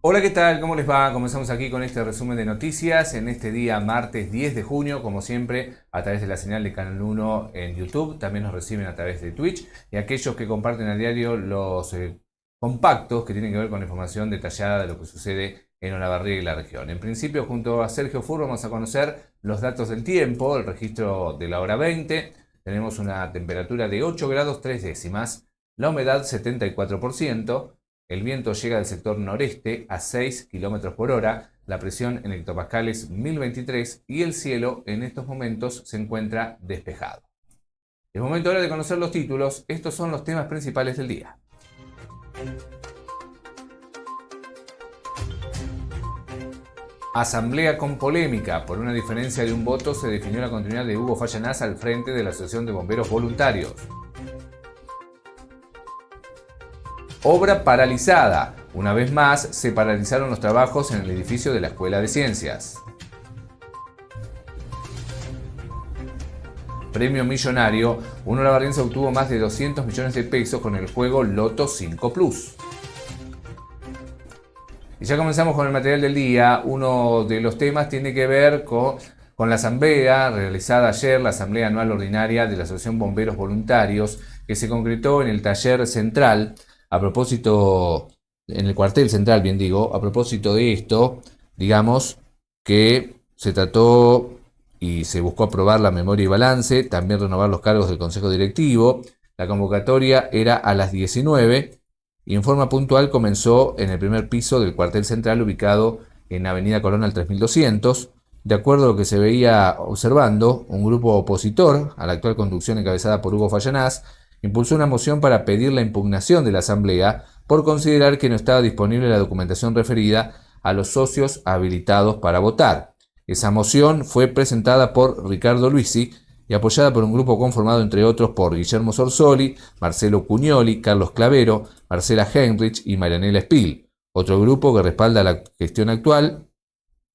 Hola, ¿qué tal? ¿Cómo les va? Comenzamos aquí con este resumen de noticias en este día martes 10 de junio, como siempre, a través de la señal de Canal 1 en YouTube. También nos reciben a través de Twitch y aquellos que comparten a diario los compactos que tienen que ver con la información detallada de lo que sucede en Olavarría y la región. En principio, junto a Sergio Fur vamos a conocer los datos del tiempo, el registro de la hora 20. Tenemos una temperatura de 8 grados 3 décimas, la humedad 74%. El viento llega del sector noreste a 6 km por hora, la presión en hectopascales 1023 y el cielo en estos momentos se encuentra despejado. Es momento ahora de conocer los títulos. Estos son los temas principales del día. Asamblea con polémica. Por una diferencia de un voto se definió la continuidad de Hugo Fallanás al frente de la Asociación de Bomberos Voluntarios. Obra paralizada. Una vez más, se paralizaron los trabajos en el edificio de la Escuela de Ciencias. Premio millonario. Un olavarriense obtuvo más de 200 millones de pesos con el juego Loto 5 Plus. Y ya comenzamos con el material del día. Uno de los temas tiene que ver con la asamblea realizada ayer, la asamblea anual ordinaria de la Asociación Bomberos Voluntarios, que se concretó en el taller central. A propósito, en el cuartel central, bien digo, a propósito de esto, digamos que se trató y se buscó aprobar la memoria y balance, también renovar los cargos del Consejo Directivo. La convocatoria era a las 19 y en forma puntual comenzó en el primer piso del cuartel central ubicado en Avenida Colón al 3200. De acuerdo a lo que se veía observando, un grupo opositor a la actual conducción encabezada por Hugo Fallanás impulsó una moción para pedir la impugnación de la Asamblea por considerar que no estaba disponible la documentación referida a los socios habilitados para votar. Esa moción fue presentada por Ricardo Luisi y apoyada por un grupo conformado entre otros por Guillermo Sorsoli, Marcelo Cugnoli, Carlos Clavero, Marcela Heinrich y Marianela Spill. Otro grupo que respalda la gestión actual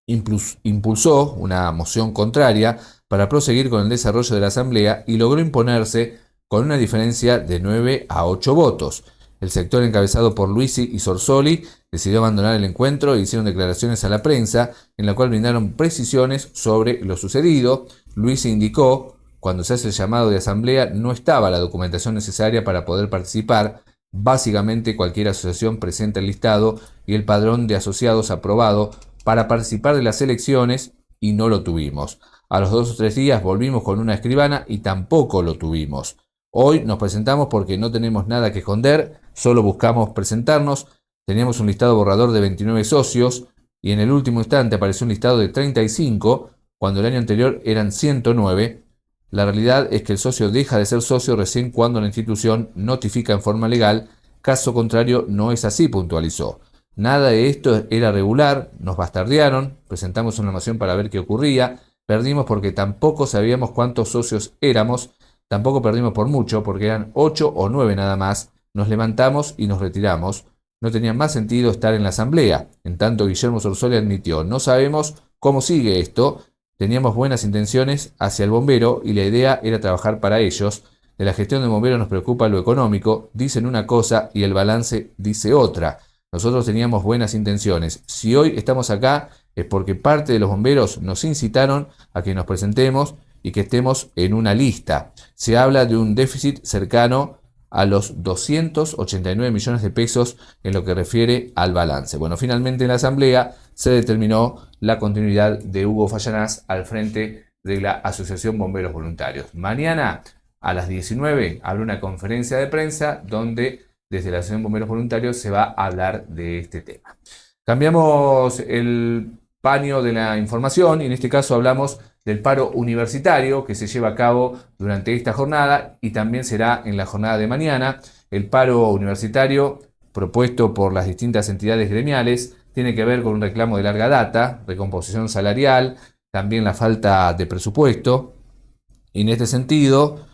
impulsó una moción contraria para proseguir con el desarrollo de la Asamblea y logró imponerse con una diferencia de 9 a 8 votos. El sector encabezado por Luisi y Sorsoli decidió abandonar el encuentro e hicieron declaraciones a la prensa, en la cual brindaron precisiones sobre lo sucedido. Luisi indicó: cuando se hace el llamado de asamblea no estaba la documentación necesaria para poder participar. Básicamente cualquier asociación presenta el listado y el padrón de asociados aprobado para participar de las elecciones y no lo tuvimos. A los 2 o 3 días volvimos con una escribana y tampoco lo tuvimos. Hoy nos presentamos porque no tenemos nada que esconder, solo buscamos presentarnos. Teníamos un listado borrador de 29 socios y en el último instante apareció un listado de 35, cuando el año anterior eran 109. La realidad es que el socio deja de ser socio recién cuando la institución notifica en forma legal. Caso contrario, no es así, puntualizó. Nada de esto era regular, nos bastardearon, presentamos una moción para ver qué ocurría, perdimos porque tampoco sabíamos cuántos socios éramos. Tampoco perdimos por mucho, porque eran 8 o 9 nada más. Nos levantamos y nos retiramos. No tenía más sentido estar en la asamblea. En tanto, Guillermo Sorsoli admitió: no sabemos cómo sigue esto. Teníamos buenas intenciones hacia el bombero y la idea era trabajar para ellos. De la gestión del bombero nos preocupa lo económico. Dicen una cosa y el balance dice otra. Nosotros teníamos buenas intenciones. Si hoy estamos acá es porque parte de los bomberos nos incitaron a que nos presentemos y que estemos en una lista. Se habla de un déficit cercano a los 289 millones de pesos en lo que refiere al balance. Bueno, finalmente en la asamblea se determinó la continuidad de Hugo Fallanás al frente de la Asociación Bomberos Voluntarios. Mañana a las 19 habrá una conferencia de prensa donde desde la Asociación Bomberos Voluntarios se va a hablar de este tema. Cambiamos el paño de la información y en este caso hablamos del paro universitario que se lleva a cabo durante esta jornada y también será en la jornada de mañana. El paro universitario propuesto por las distintas entidades gremiales tiene que ver con un reclamo de larga data, recomposición salarial, también la falta de presupuesto. Y en este sentido,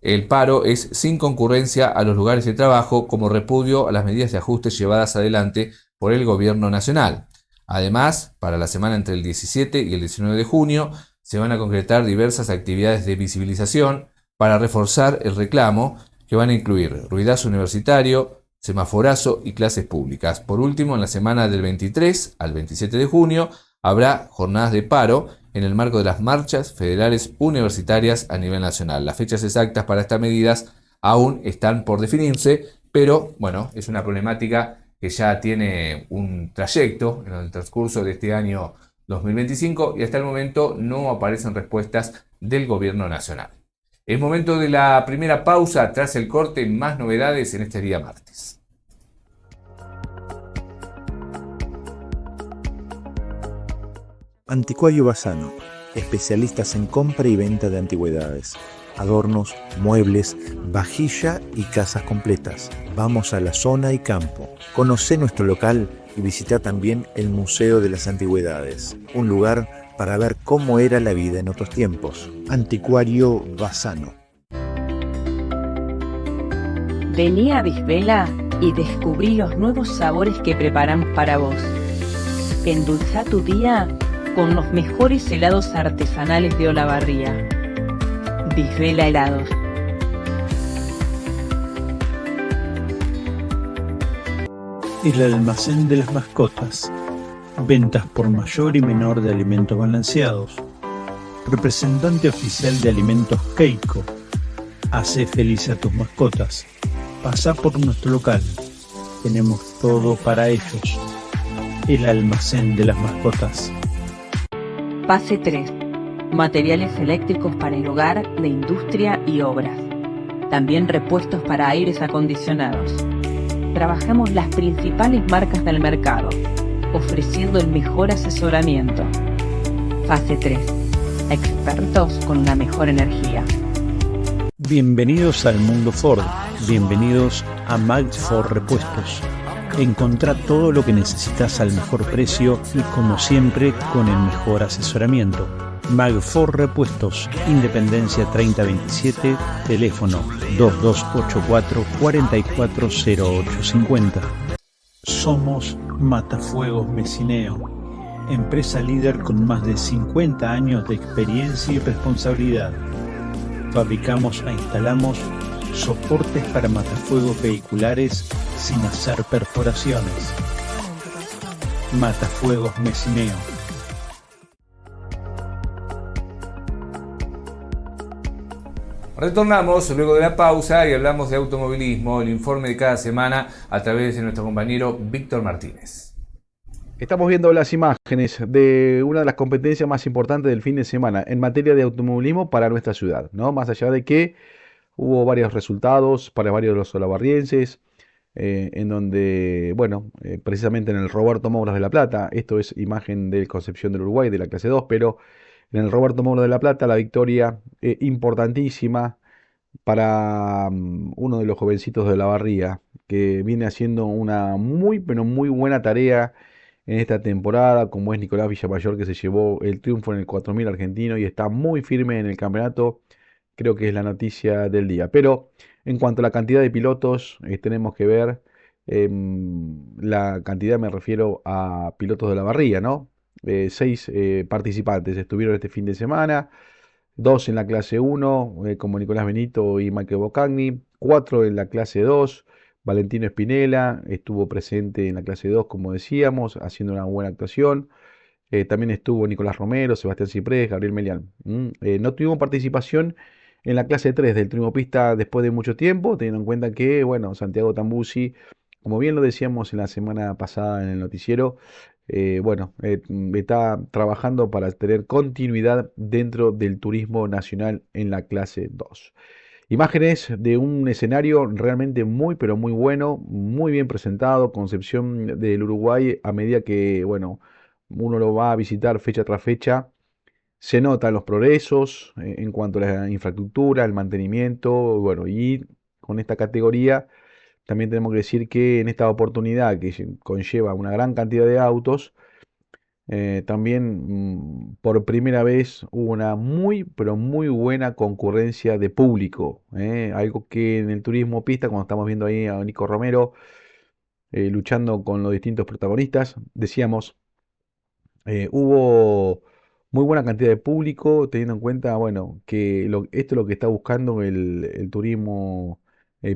el paro es sin concurrencia a los lugares de trabajo como repudio a las medidas de ajuste llevadas adelante por el gobierno nacional. Además, para la semana entre el 17 y el 19 de junio se van a concretar diversas actividades de visibilización para reforzar el reclamo, que van a incluir ruidazo universitario, semaforazo y clases públicas. Por último, en la semana del 23 al 27 de junio habrá jornadas de paro en el marco de las marchas federales universitarias a nivel nacional. Las fechas exactas para estas medidas aún están por definirse, pero bueno, es una problemática que ya tiene un trayecto en el transcurso de este año 2025 y hasta el momento no aparecen respuestas del gobierno nacional. Es momento de la primera pausa. Tras el corte, más novedades en este día martes. Anticuario Bassano, especialistas en compra y venta de antigüedades, adornos, muebles, vajilla y casas completas. Vamos a la zona y campo. Conocé nuestro local y visita también el Museo de las Antigüedades, un lugar para ver cómo era la vida en otros tiempos. Anticuario Bassano. Vení a Bisbela y descubrí los nuevos sabores que preparan para vos. Endulzá tu día con los mejores helados artesanales de Olavarría. Bisbela Helados. El almacén de las mascotas. Ventas por mayor y menor de alimentos balanceados. Representante oficial de alimentos Keiko. Hace feliz a tus mascotas. Pasa por nuestro local. Tenemos todo para ellos. El almacén de las mascotas. Pase 3. Materiales eléctricos para el hogar, de industria y obras. También repuestos para aires acondicionados. Trabajamos las principales marcas del mercado, ofreciendo el mejor asesoramiento. Fase 3. Expertos con la mejor energía. Bienvenidos al mundo Ford. Bienvenidos a Mag Ford Repuestos. Encontrá todo lo que necesitas al mejor precio y, como siempre, con el mejor asesoramiento. Mag Ford Repuestos, Independencia 3027, teléfono 2284 440850. Somos Matafuegos Mecineo, empresa líder con más de 50 años de experiencia y responsabilidad. Fabricamos e instalamos soportes para matafuegos vehiculares sin hacer perforaciones. Matafuegos Mecineo. Retornamos luego de la pausa y hablamos de automovilismo, el informe de cada semana a través de nuestro compañero Víctor Martínez. Estamos viendo las imágenes de una de las competencias más importantes del fin de semana en materia de automovilismo para nuestra ciudad, ¿no? Más allá de que hubo varios resultados para varios de los olavarrienses, en donde, bueno, precisamente en el Roberto Mouras de La Plata, esto es imagen del Concepción del Uruguay de la clase 2, pero en el Roberto Mouras de La Plata la victoria importantísima para uno de los jovencitos de la Barría, que viene haciendo una muy, pero muy buena tarea en esta temporada, como es Nicolás Villamayor, que se llevó el triunfo en el 4000 argentino y está muy firme en el campeonato. Creo que es la noticia del día. Pero en cuanto a la cantidad de pilotos, tenemos que ver la cantidad, me refiero a pilotos de la Barría, ¿no? 6 participantes estuvieron este fin de semana. 2 en la clase 1, como Nicolás Benito y Michael Bocagni. 4 en la clase 2. Valentino Espinela estuvo presente en la clase 2, como decíamos, haciendo una buena actuación. También estuvo Nicolás Romero, Sebastián Ciprés, Gabriel Melián. No tuvimos participación en la clase 3 del trimopista después de mucho tiempo, teniendo en cuenta que, bueno, Santiago Tambusi, como bien lo decíamos en la semana pasada en el noticiero, está trabajando para tener continuidad dentro del turismo nacional en la clase 2. Imágenes de un escenario realmente muy, pero muy bueno, muy bien presentado, Concepción del Uruguay, a medida que, bueno, uno lo va a visitar fecha tras fecha, se notan los progresos en cuanto a la infraestructura, el mantenimiento, bueno, y con esta categoría también tenemos que decir que en esta oportunidad que conlleva una gran cantidad de autos, también por primera vez hubo una muy, pero muy buena concurrencia de público. Algo que en el turismo pista, cuando estamos viendo ahí a Nico Romero luchando con los distintos protagonistas, decíamos, Hubo muy buena cantidad de público, teniendo en cuenta, bueno, que esto es lo que está buscando el turismo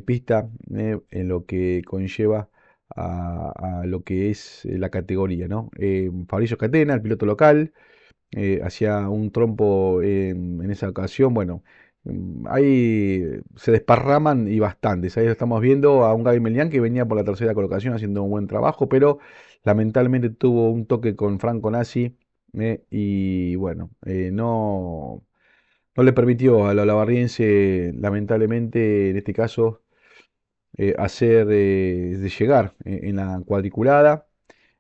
pista, en lo que conlleva a lo que es la categoría, ¿no? Fabricio Catena, el piloto local, hacía un trompo en esa ocasión. Bueno, ahí se desparraman y bastantes. Ahí lo estamos viendo a un Gaby Melián que venía por la tercera colocación haciendo un buen trabajo, pero lamentablemente tuvo un toque con Franco Nassi, y bueno, no le permitió a la olavarriense, lamentablemente en este caso, hacer de llegar en la cuadriculada,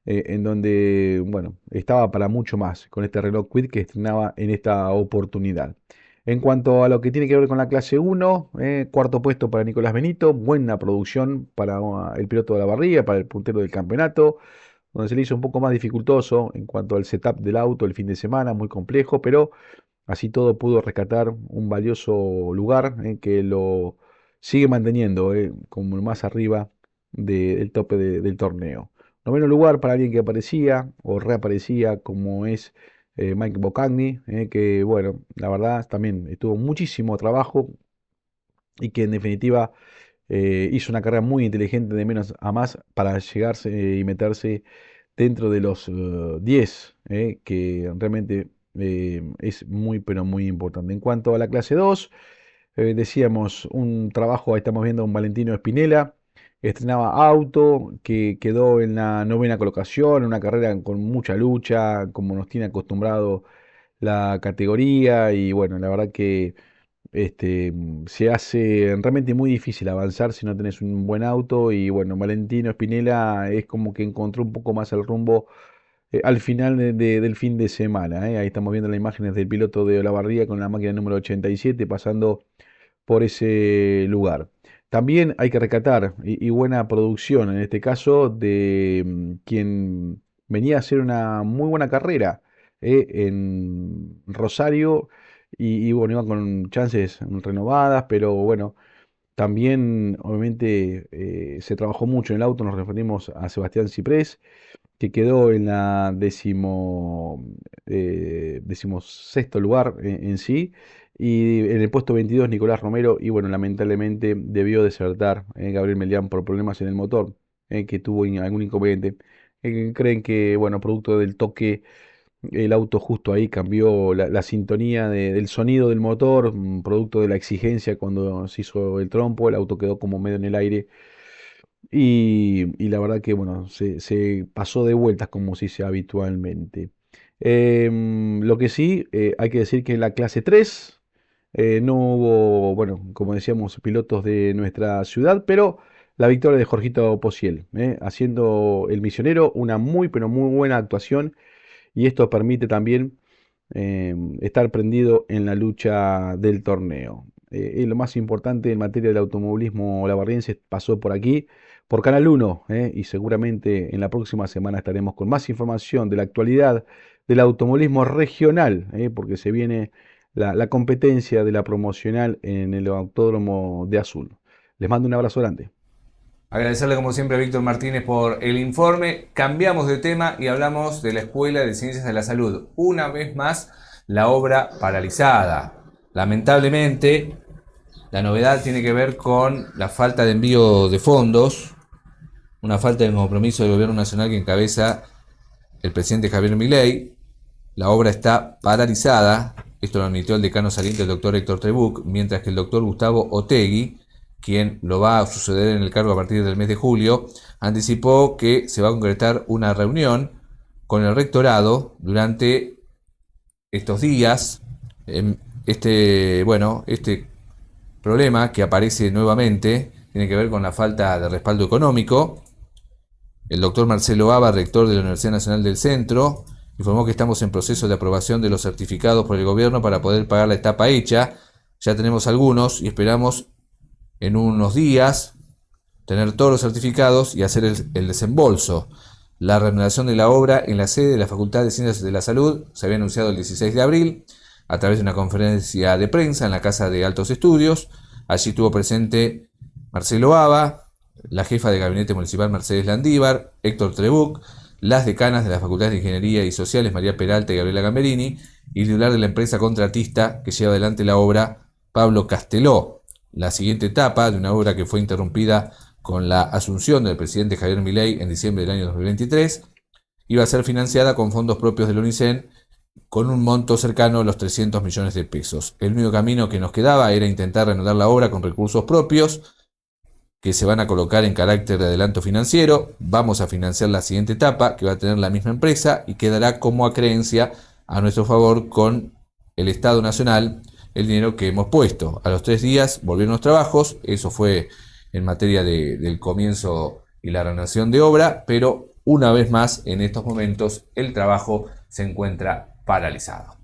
en donde, bueno, estaba para mucho más con este reloj Quid que estrenaba en esta oportunidad. En cuanto a lo que tiene que ver con la clase 1, cuarto puesto para Nicolás Benito, buena producción para el piloto de la barriga, para el puntero del campeonato, donde se le hizo un poco más dificultoso en cuanto al setup del auto el fin de semana, muy complejo, pero así todo pudo rescatar un valioso lugar, que lo sigue manteniendo como el más arriba del tope del torneo. Noveno lugar para alguien que aparecía o reaparecía como es Mike Bocagni, que bueno, la verdad también estuvo muchísimo trabajo y que en definitiva hizo una carrera muy inteligente de menos a más para llegarse y meterse dentro de los 10, que realmente es muy, pero muy importante. En cuanto a la clase 2, decíamos un trabajo, ahí estamos viendo a un Valentino Spinella, estrenaba auto, que quedó en la novena colocación, una carrera con mucha lucha, como nos tiene acostumbrado la categoría, y bueno, la verdad que se hace realmente muy difícil avanzar si no tenés un buen auto. Y bueno, Valentino Spinella es como que encontró un poco más el rumbo al final del fin de semana. Ahí estamos viendo las imágenes del piloto de Olavarría con la máquina número 87 pasando por ese lugar. También hay que rescatar, y buena producción en este caso, de quien venía a hacer una muy buena carrera en Rosario, y bueno, iba con chances renovadas, pero bueno, también obviamente se trabajó mucho en el auto. Nos referimos a Sebastián Ciprés, que quedó en la decimosexto lugar en sí, y en el puesto 22 Nicolás Romero, y bueno, lamentablemente debió desertar Gabriel Melián por problemas en el motor, que tuvo algún inconveniente. Creen que, bueno, producto del toque, el auto justo ahí cambió la sintonía del sonido del motor, producto de la exigencia cuando se hizo el trompo. El auto quedó como medio en el aire, y la verdad que bueno, se pasó de vueltas como se dice habitualmente. Lo que sí, hay que decir que en la clase 3 no hubo, bueno, como decíamos, pilotos de nuestra ciudad, pero la victoria de Jorgito Posiel, haciendo el misionero una muy, pero muy buena actuación, y esto permite también estar prendido en la lucha del torneo. Y lo más importante en materia del automovilismo lavarriense pasó por aquí, por Canal 1, y seguramente en la próxima semana estaremos con más información de la actualidad del automovilismo regional, porque se viene la competencia de la promocional en el Autódromo de Azul. Les mando un abrazo grande. Agradecerle como siempre a Víctor Martínez por el informe. Cambiamos de tema y hablamos de la Escuela de Ciencias de la Salud. Una vez más, la obra paralizada. Lamentablemente, la novedad tiene que ver con la falta de envío de fondos, una falta de compromiso del gobierno nacional que encabeza el presidente Javier Milei. La obra está paralizada. Esto lo admitió el decano saliente, el doctor Héctor Trebuch, mientras que el doctor Gustavo Otegui, quien lo va a suceder en el cargo a partir del mes de julio, anticipó que se va a concretar una reunión con el rectorado durante estos días. Este problema que aparece nuevamente tiene que ver con la falta de respaldo económico. El doctor Marcelo Aba, rector de la Universidad Nacional del Centro, informó que estamos en proceso de aprobación de los certificados por el gobierno para poder pagar la etapa hecha. Ya tenemos algunos y esperamos en unos días tener todos los certificados y hacer el desembolso. La reanudación de la obra en la sede de la Facultad de Ciencias de la Salud se había anunciado el 16 de abril a través de una conferencia de prensa en la Casa de Altos Estudios. Allí estuvo presente Marcelo Aba, la jefa de gabinete municipal Mercedes Landívar, Héctor Trebuch, las decanas de las Facultades de Ingeniería y Sociales, María Peralta y Gabriela Gamberini, y titular de la empresa contratista que lleva adelante la obra, Pablo Casteló. La siguiente etapa de una obra que fue interrumpida con la asunción del presidente Javier Milei en diciembre del año 2023, iba a ser financiada con fondos propios del UNICEN con un monto cercano a los 300 millones de pesos. El único camino que nos quedaba era intentar reanudar la obra con recursos propios que se van a colocar en carácter de adelanto financiero. Vamos a financiar la siguiente etapa, que va a tener la misma empresa y quedará como acreencia a nuestro favor con el Estado Nacional el dinero que hemos puesto. A los 3 días volvieron los trabajos, eso fue en materia del comienzo y la reanudación de obra, pero una vez más en estos momentos el trabajo se encuentra paralizado.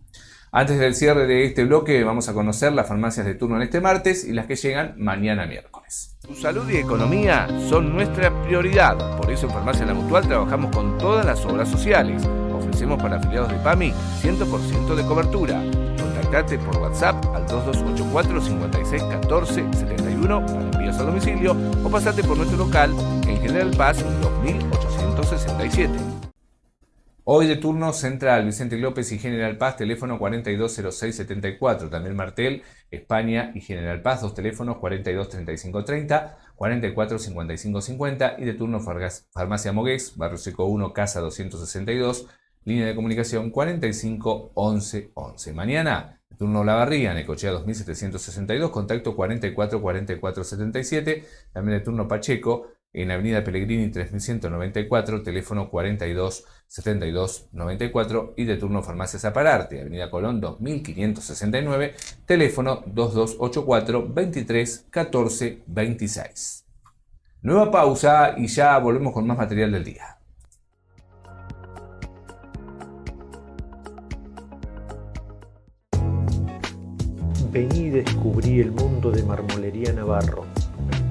Antes del cierre de este bloque vamos a conocer las farmacias de turno en este martes y las que llegan mañana miércoles. Tu salud y economía son nuestra prioridad. Por eso en Farmacia La Mutual trabajamos con todas las obras sociales. Ofrecemos para afiliados de PAMI 100% de cobertura. Contactate por WhatsApp al 2284 56 14 71 para envíos a domicilio o pasate por nuestro local en General Paz 2867. Hoy de turno Central, Vicente López y General Paz, teléfono 420674. También Martel, España y General Paz, 2 teléfonos 423530, 445550. Y de turno Farmacia Moguex, Barrio Seco 1, Casa 262, línea de comunicación 451111. Mañana, de turno Olavarría, Necochea 2762, contacto 444477. También de turno Pacheco, en Avenida Pellegrini 3194, teléfono 42 72 94, y de turno Farmacias Apararte, Avenida Colón 2569, teléfono 2284 23 14 26. Nueva pausa y ya volvemos con más material del día. Vení y descubrí el mundo de Marmolería Navarro.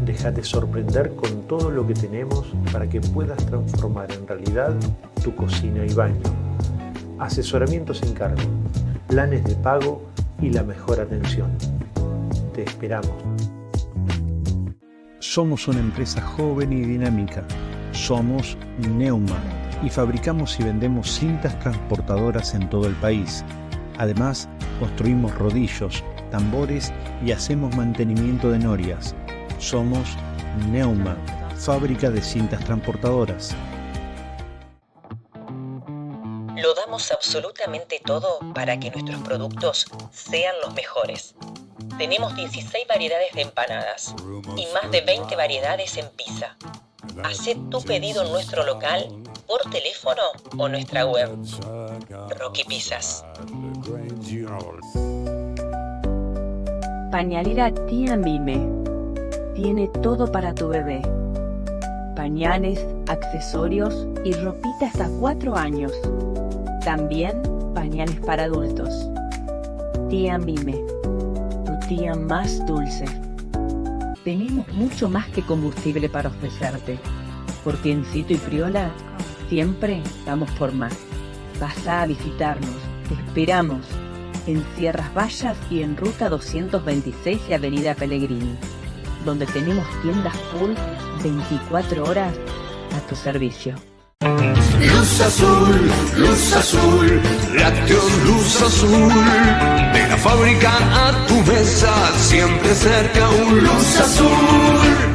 Déjate sorprender con todo lo que tenemos para que puedas transformar en realidad tu cocina y baño. Asesoramiento sin cargo, planes de pago y la mejor atención. Te esperamos. Somos una empresa joven y dinámica. Somos Neuma y fabricamos y vendemos cintas transportadoras en todo el país. Además, construimos rodillos, tambores y hacemos mantenimiento de norias. Somos Neuma, fábrica de cintas transportadoras. Lo damos absolutamente todo para que nuestros productos sean los mejores. Tenemos 16 variedades de empanadas y más de 20 variedades en pizza. Hacé tu pedido en nuestro local, por teléfono o nuestra web. Rocky Pizzas. Pañalera Tía Mime. Tiene todo para tu bebé. Pañales, accesorios y ropita hasta 4 años. También pañales para adultos. Tía Mime, tu tía más dulce. Tenemos mucho más que combustible para ofrecerte, porque en Cito y Priola siempre vamos por más. Pasá a visitarnos, te esperamos en Sierras Vallas y en Ruta 226 y Avenida Pellegrini, donde tenemos tiendas full 24 horas a tu servicio. Luz azul, lácteos luz azul, de la fábrica a tu mesa, siempre cerca un luz azul.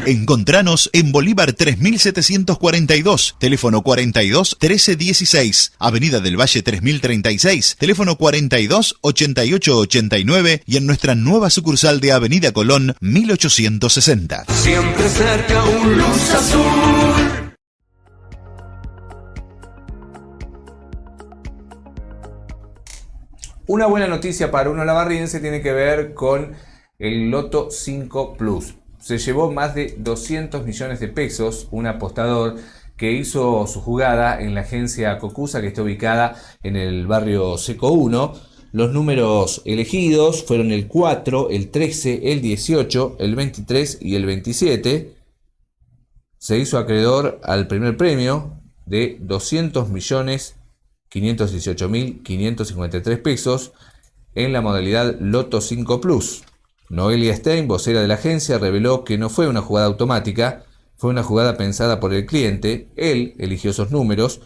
Encontranos en Bolívar 3742, teléfono 42 13 16, Avenida del Valle 3036, teléfono 42 88 89 y en nuestra nueva sucursal de Avenida Colón 1860. Siempre cerca un luz azul. Una buena noticia para uno olavarriense tiene que ver con el Loto 5 Plus. Se llevó más de 200 millones de pesos un apostador que hizo su jugada en la agencia Cocusa, que está ubicada en el barrio Seco 1. Los números elegidos fueron el 4, el 13, el 18, el 23 y el 27. Se hizo acreedor al primer premio de 200.518.553 pesos en la modalidad Loto 5 Plus. Noelia Stein, vocera de la agencia, reveló que no fue una jugada automática, fue una jugada pensada por el cliente. Él eligió esos números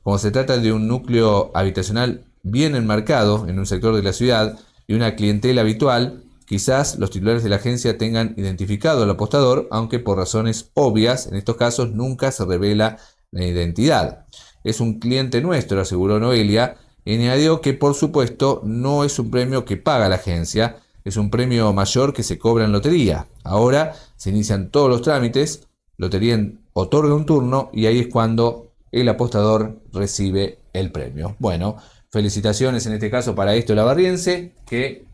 Como se trata de un núcleo habitacional bien enmarcado en un sector de la ciudad y una clientela habitual, quizás los titulares de la agencia tengan identificado al apostador, aunque por razones obvias, en estos casos nunca se revela la identidad. Es un cliente nuestro, aseguró Noelia, y añadió que por supuesto no es un premio que paga la agencia, es un premio mayor que se cobra en lotería. Ahora se inician todos los trámites, lotería otorga un turno y ahí es cuando el apostador recibe el premio. Bueno, felicitaciones en este caso para Esto Lavarriense, que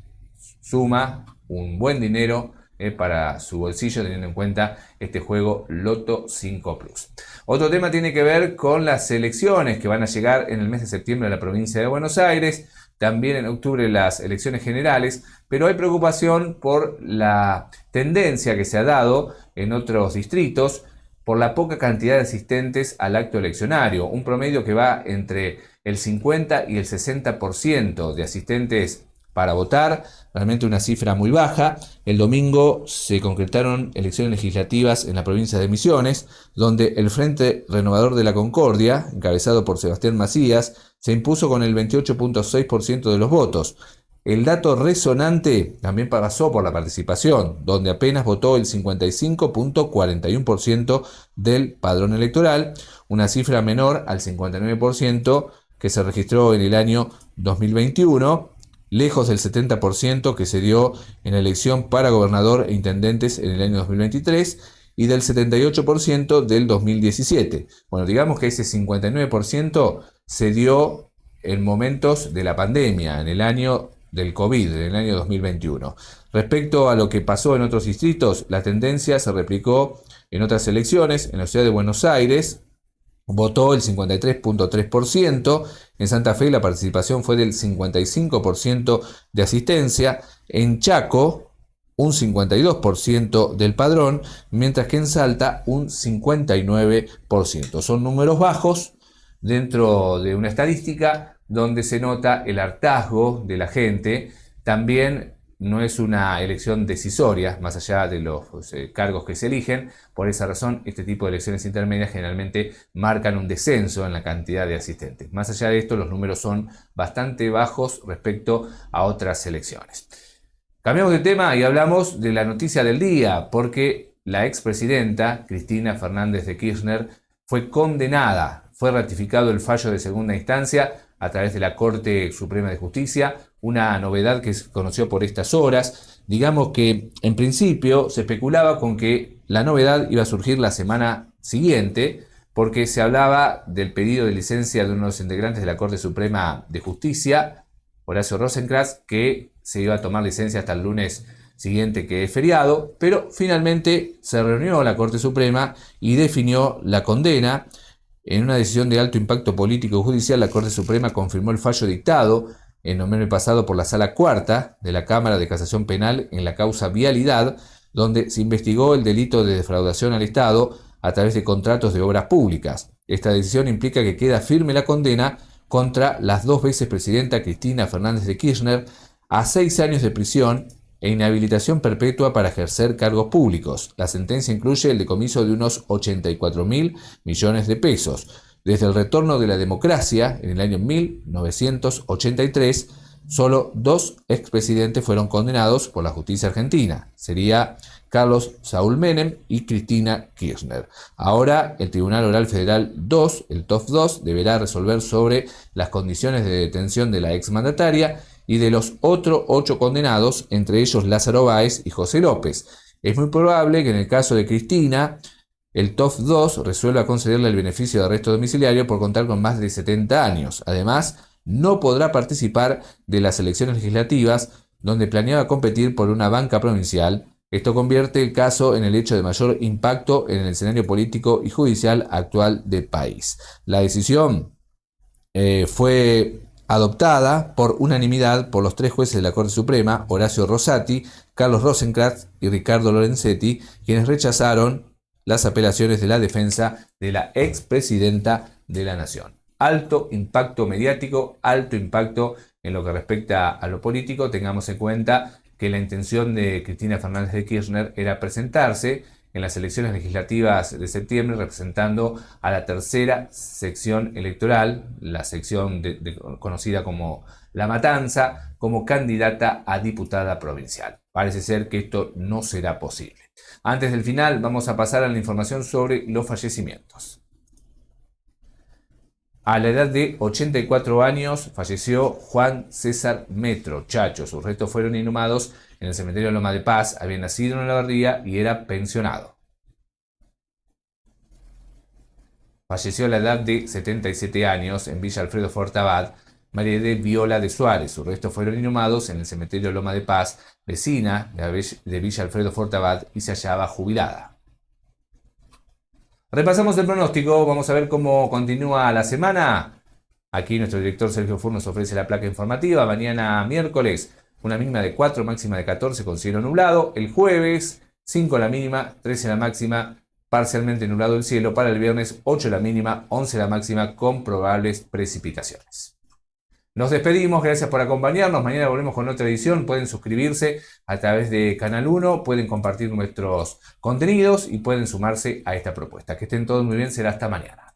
suma un buen dinero para su bolsillo, teniendo en cuenta este juego Loto 5 Plus. Otro tema tiene que ver con las elecciones que van a llegar en el mes de septiembre a la provincia de Buenos Aires, también en octubre las elecciones generales, pero hay preocupación por la tendencia que se ha dado en otros distritos por la poca cantidad de asistentes al acto eleccionario, un promedio que va entre el 50 y el 60% de asistentes para votar, realmente una cifra muy baja. El domingo se concretaron elecciones legislativas en la provincia de Misiones, donde el Frente Renovador de la Concordia, encabezado por Sebastián Macías, se impuso con el 28.6% de los votos. El dato resonante también pasó por la participación, donde apenas votó el 55.41% del padrón electoral, una cifra menor al 59% que se registró en el año 2021, lejos del 70% que se dio en la elección para gobernador e intendentes en el año 2023 y del 78% del 2017. Bueno, digamos que ese 59% se dio en momentos de la pandemia, en el año del COVID, en el año 2021. Respecto a lo que pasó en otros distritos, la tendencia se replicó en otras elecciones. En la ciudad de Buenos Aires votó el 53.3%, en Santa Fe la participación fue del 55% de asistencia, en Chaco un 52% del padrón, mientras que en Salta un 59%. Son números bajos dentro de una estadística donde se nota el hartazgo de la gente. También no es una elección decisoria, más allá de los cargos que se eligen. Por esa razón, este tipo de elecciones intermedias generalmente marcan un descenso en la cantidad de asistentes. Más allá de esto, los números son bastante bajos respecto a otras elecciones. Cambiamos de tema y hablamos de la noticia del día, porque la expresidenta Cristina Fernández de Kirchner fue condenada. Fue ratificado el fallo de segunda instancia a través de la Corte Suprema de Justicia, una novedad que se conoció por estas horas. Digamos que en principio se especulaba con que la novedad iba a surgir la semana siguiente, porque se hablaba del pedido de licencia de uno de los integrantes de la Corte Suprema de Justicia, Horacio Rosenkrantz, que se iba a tomar licencia hasta el lunes siguiente, que es feriado, pero finalmente se reunió la Corte Suprema y definió la condena. En una decisión de alto impacto político y judicial, la Corte Suprema confirmó el fallo dictado en noviembre pasado por la Sala Cuarta de la Cámara de Casación Penal en la causa Vialidad, donde se investigó el delito de defraudación al Estado a través de contratos de obras públicas. Esta decisión implica que queda firme la condena contra las dos veces presidenta Cristina Fernández de Kirchner a 6 años de prisión e inhabilitación perpetua para ejercer cargos públicos. La sentencia incluye el decomiso de unos 84.000 millones de pesos. Desde el retorno de la democracia, en el año 1983, solo 2 expresidentes fueron condenados por la justicia argentina. Sería Carlos Saúl Menem y Cristina Kirchner. Ahora, el Tribunal Oral Federal 2, el TOF 2, deberá resolver sobre las condiciones de detención de la exmandataria y de los otros 8 condenados, entre ellos Lázaro Báez y José López. Es muy probable que en el caso de Cristina, el TOF 2 resuelva concederle el beneficio de arresto domiciliario por contar con más de 70 años. Además, no podrá participar de las elecciones legislativas, donde planeaba competir por una banca provincial. Esto convierte el caso en el hecho de mayor impacto en el escenario político y judicial actual del país. La decisión fue adoptada por unanimidad por los 3 jueces de la Corte Suprema, Horacio Rosati, Carlos Rosenkrantz y Ricardo Lorenzetti, quienes rechazaron las apelaciones de la defensa de la expresidenta de la Nación. Alto impacto mediático, alto impacto en lo que respecta a lo político. Tengamos en cuenta que la intención de Cristina Fernández de Kirchner era presentarse en las elecciones legislativas de septiembre, representando a la tercera sección electoral, la sección conocida como La Matanza, como candidata a diputada provincial. Parece ser que esto no será posible. Antes del final, vamos a pasar a la información sobre los fallecimientos. A la edad de 84 años falleció Juan César Metro Chacho. Sus restos fueron inhumados en el cementerio de Loma de Paz. Había nacido en Olavarría y era pensionado. Falleció a la edad de 77 años en Villa Alfredo Fortabad María de Viola de Suárez. Sus restos fueron inhumados en el cementerio de Loma de Paz, vecina de Villa Alfredo Fortabad, y se hallaba jubilada. Repasamos el pronóstico, vamos a ver cómo continúa la semana. Aquí nuestro director Sergio Fur nos ofrece la placa informativa. Mañana miércoles, una mínima de 4, máxima de 14 con cielo nublado. El jueves, 5 la mínima, 13 la máxima, parcialmente nublado el cielo. Para el viernes, 8 la mínima, 11 la máxima con probables precipitaciones. Nos despedimos, gracias por acompañarnos. Mañana volvemos con otra edición. Pueden suscribirse a través de Canal 1, pueden compartir nuestros contenidos y pueden sumarse a esta propuesta. Que estén todos muy bien, será hasta mañana.